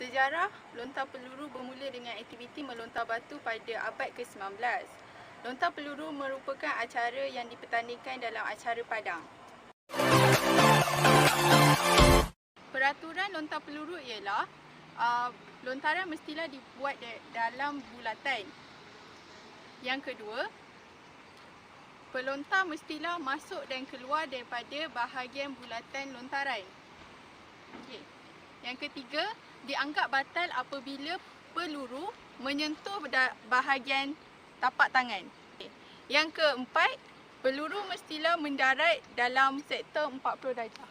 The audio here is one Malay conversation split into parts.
Sejarah lontar peluru bermula dengan aktiviti melontar batu pada abad ke-19. Lontar peluru merupakan acara yang dipertandingkan dalam acara padang. Peraturan lontar peluru ialah lontaran mestilah dibuat dalam bulatan. Yang kedua, pelontar mestilah masuk dan keluar daripada bahagian bulatan lontaran. Okey. Yang ketiga, dianggap batal apabila peluru menyentuh bahagian tapak tangan. Yang keempat, peluru mestilah mendarat dalam sektor 40 darjah.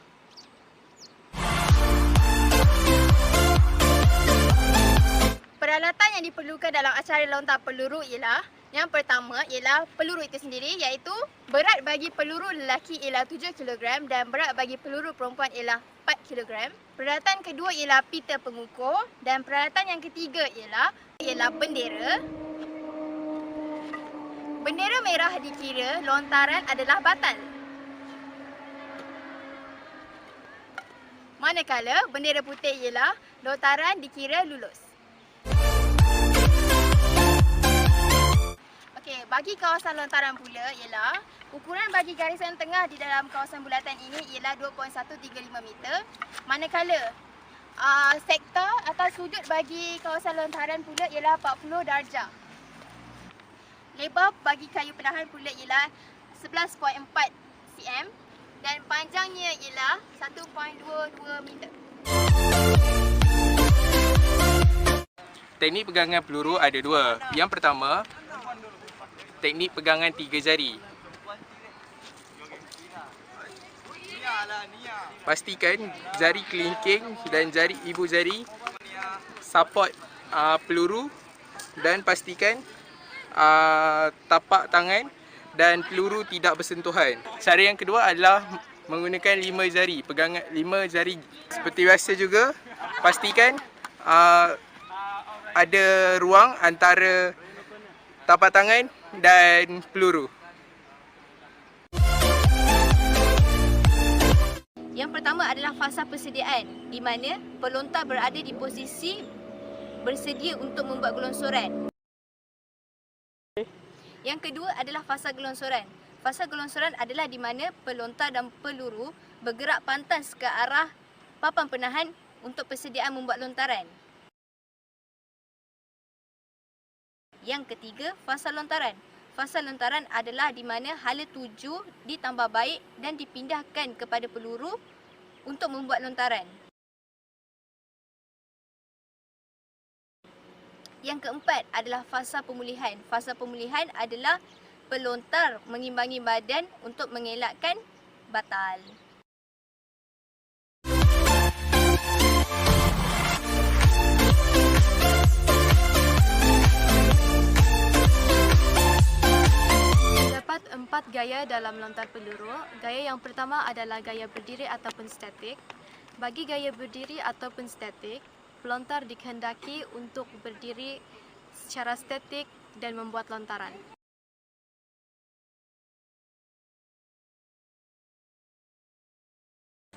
Peralatan yang diperlukan dalam acara lontar peluru ialah yang pertama ialah peluru itu sendiri, iaitu berat bagi peluru lelaki ialah 7 kg dan berat bagi peluru perempuan ialah 4 kg. Peralatan kedua ialah pita pengukur dan peralatan yang ketiga ialah bendera. Bendera merah dikira lontaran adalah batal. Manakala bendera putih ialah lontaran dikira lulus. Okey, bagi kawasan lontaran pula ialah ukuran bagi garisan tengah di dalam kawasan bulatan ini ialah 2.135 meter. Manakala sektor atau sudut bagi kawasan lontaran pula ialah 40 darjah. Lebar bagi kayu penahan pula ialah 11.4 cm dan panjangnya ialah 1.22 meter. Teknik pegangan peluru ada dua. Yang pertama, teknik pegangan 3 jari. Pastikan jari kelingking dan jari ibu jari support peluru dan pastikan tapak tangan dan peluru tidak bersentuhan. Cara yang kedua adalah menggunakan 5 jari, pegangan 5 jari. Seperti biasa juga, pastikan ada ruang antara tapak tangan dan peluru. Yang pertama adalah fasa persediaan, di mana pelontar berada di posisi bersedia untuk membuat gelongsoran. Yang kedua adalah fasa gelongsoran. Fasa gelongsoran adalah di mana pelontar dan peluru bergerak pantas ke arah papan penahan untuk persediaan membuat lontaran. Yang ketiga, fasa lontaran. Fasa lontaran adalah di mana hala tuju ditambah baik dan dipindahkan kepada peluru untuk membuat lontaran. Yang keempat adalah fasa pemulihan. Fasa pemulihan adalah pelontar mengimbangi badan untuk mengelakkan batal. Terdapat 4 gaya dalam lontar peluru. Gaya yang pertama adalah gaya berdiri ataupun statik. Bagi gaya berdiri ataupun statik, pelontar dikehendaki untuk berdiri secara statik dan membuat lontaran.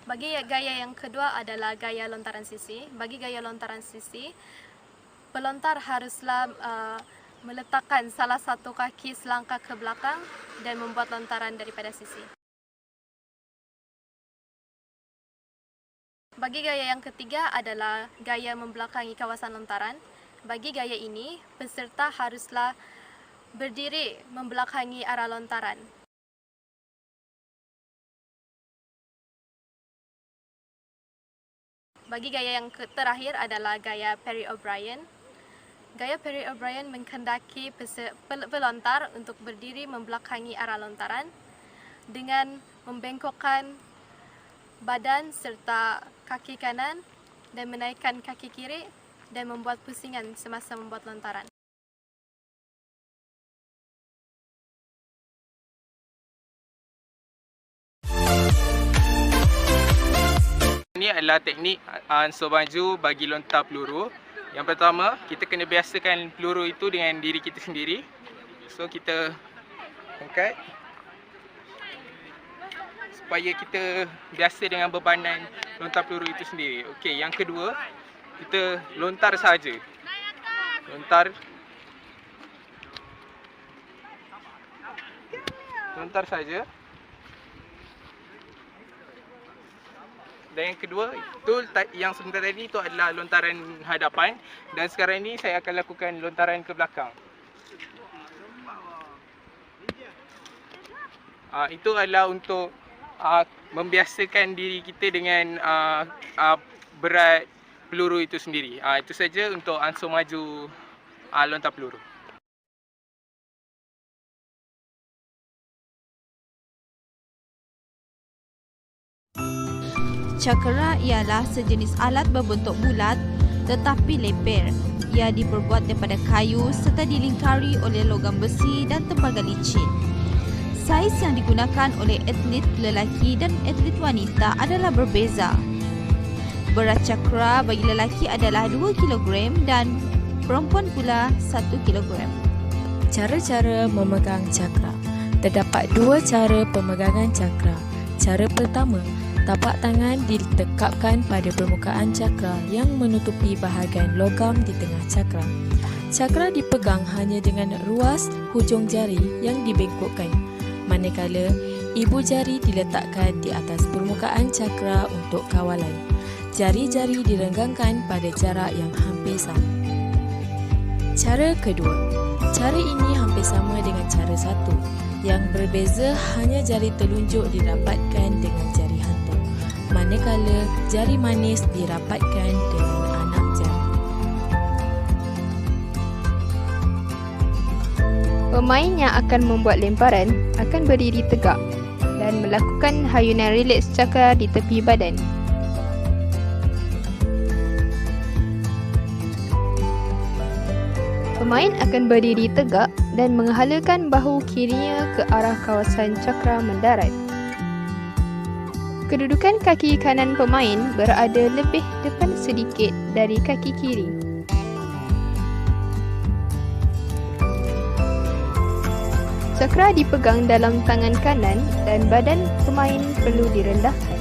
Bagi gaya yang kedua adalah gaya lontaran sisi. Bagi gaya lontaran sisi, pelontar haruslah meletakkan salah satu kaki selangkah ke belakang dan membuat lontaran daripada sisi. Bagi gaya yang ketiga adalah gaya membelakangi kawasan lontaran. Bagi gaya ini, peserta haruslah berdiri membelakangi arah lontaran. Bagi gaya yang terakhir adalah gaya Perry O'Brien. Gaya Perry O'Brien menghendaki pelontar untuk berdiri membelakangi arah lontaran dengan membengkokkan badan serta kaki kanan dan menaikkan kaki kiri dan membuat pusingan semasa membuat lontaran. Ini adalah teknik ansur maju bagi lontar peluru. Yang pertama, kita kena biasakan peluru itu dengan diri kita sendiri. So, kita angkat supaya kita biasa dengan bebanan lontar peluru itu sendiri. Okey, yang kedua, kita lontar saja. Lontar saja. Dan yang kedua, itu yang sebentar tadi itu adalah lontaran hadapan, dan sekarang ini saya akan lakukan lontaran ke belakang. Itu adalah untuk membiasakan diri kita dengan berat peluru itu sendiri. Itu saja untuk ansur maju lontar peluru. Cakra ialah sejenis alat berbentuk bulat tetapi lebar. Ia diperbuat daripada kayu serta dilingkari oleh logam besi dan tembaga licin. Saiz yang digunakan oleh atlet lelaki dan atlet wanita adalah berbeza. Berat cakra bagi lelaki adalah 2 kg dan perempuan pula 1 kg. Cara-cara memegang cakra. Terdapat 2 cara pemegangan cakra. Cara pertama, tapak tangan ditekapkan pada permukaan cakra yang menutupi bahagian logam di tengah cakra. Cakra dipegang hanya dengan ruas hujung jari yang dibengkokkan, manakala ibu jari diletakkan di atas permukaan cakra untuk kawalan. Jari-jari direnggangkan pada jarak yang hampir sama. Cara kedua. Cara ini hampir sama dengan cara satu. Yang berbeza hanya jari telunjuk dirapatkan dengan jari hantu, manakala jari manis dirapatkan dengan anak jari. Pemain yang akan membuat lemparan akan berdiri tegak dan melakukan hayunan rileks cakra di tepi badan. Pemain akan berdiri tegak dan menghalangkan bahu kirinya ke arah kawasan cakra mendarat. Kedudukan kaki kanan pemain berada lebih depan sedikit dari kaki kiri. Cakra dipegang dalam tangan kanan dan badan pemain perlu direndahkan.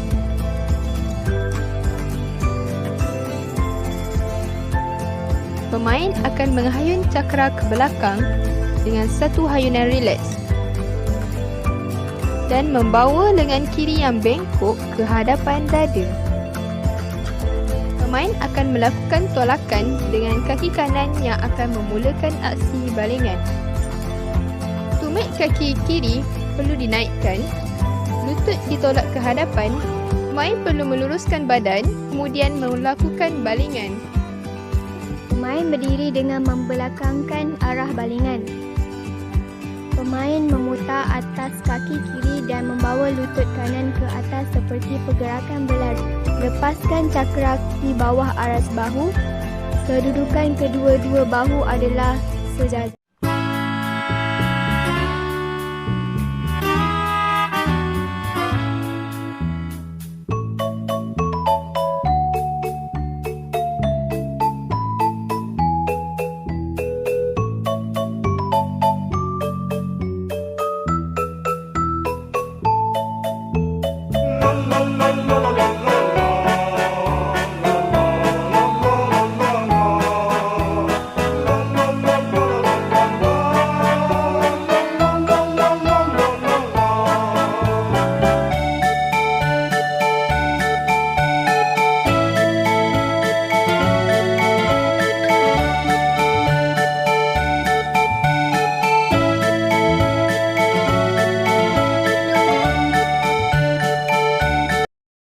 Pemain akan menghayun cakra ke belakang dengan satu hayunan rileks dan membawa lengan kiri yang bengkok ke hadapan dada. Pemain akan melakukan tolakan dengan kaki kanan yang akan memulakan aksi balingan. Tumit kaki kiri perlu dinaikkan, lutut ditolak ke hadapan, pemain perlu meluruskan badan kemudian melakukan balingan. Pemain berdiri dengan membelakangkan arah balingan. Pemain memutar atas kaki kiri dan membawa lutut kanan ke atas seperti pergerakan berlari. Lepaskan cakra di bawah aras bahu. Kedudukan kedua-dua bahu adalah sejajar.